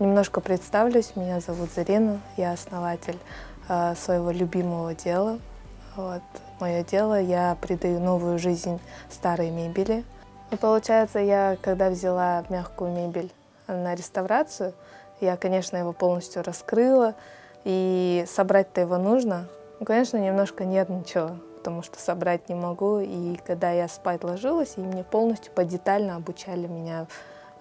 Немножко представлюсь, меня зовут Зарина, я основатель своего любимого дела. Вот. Мое дело, я придаю новую жизнь старой мебели. И получается, я когда взяла мягкую мебель на реставрацию, я, конечно, его полностью раскрыла, и собрать-то его нужно. Ну, конечно, немножко нервничала, потому что собрать не могу. И когда я спать ложилась, и мне полностью подетально обучали меня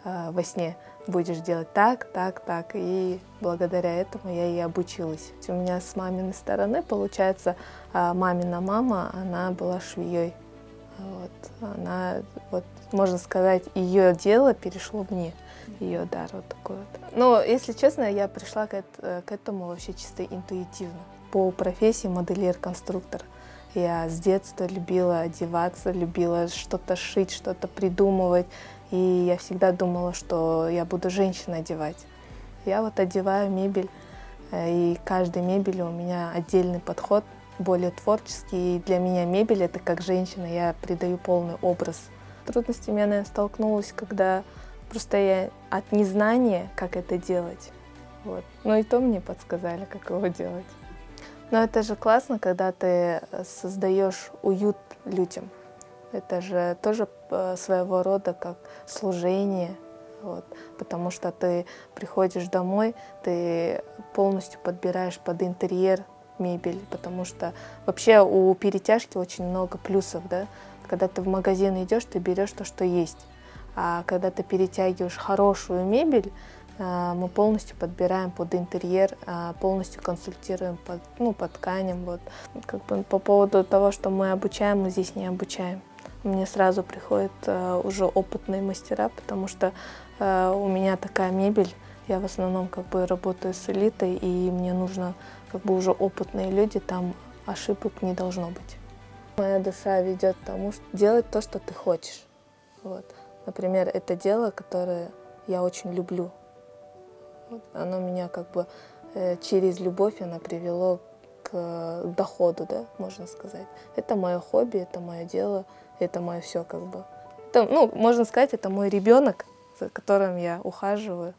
во сне. Будешь делать так, так, так. И благодаря этому я и обучилась. У меня с маминой стороны, получается, мамина мама, она была швеей. Вот. Она, вот, можно сказать, ее дело перешло мне, ее дар вот такой вот. Но, если честно, я пришла к этому вообще чисто интуитивно. По профессии модельер-конструктор. Я с детства любила одеваться, любила что-то шить, что-то придумывать. И я всегда думала, что я буду женщин одевать. Я вот одеваю мебель, и каждой мебели у меня отдельный подход, более творческий. И для меня мебель — это как женщина, я придаю полный образ. С трудностями я, наверное, столкнулась, когда просто я от незнания, как это делать. Вот. Ну и то мне подсказали, как его делать. Но это же классно, когда ты создаешь уют людям. Это же тоже своего рода как служение, вот. Потому что ты приходишь домой, ты полностью подбираешь под интерьер мебель, потому что вообще у перетяжки очень много плюсов, да? Когда ты в магазин идешь, ты берешь то, что есть. А когда ты перетягиваешь хорошую мебель, мы полностью подбираем под интерьер, полностью консультируем по тканям. Вот. Как бы по поводу того, что мы обучаем, мы здесь не обучаем. Мне сразу приходят уже опытные мастера, потому что у меня такая мебель, я в основном как бы работаю с элитой, и мне нужно как бы уже опытные люди, там ошибок не должно быть. Моя душа ведет к тому, что делать то, что ты хочешь. Вот. Например, это дело, которое я очень люблю. Вот. Оно меня как бы через любовь оно привело к доходу, да, можно сказать. Это мое хобби, это мое дело, это мое все как бы. Это, ну, можно сказать, это мой ребенок, за которым я ухаживаю.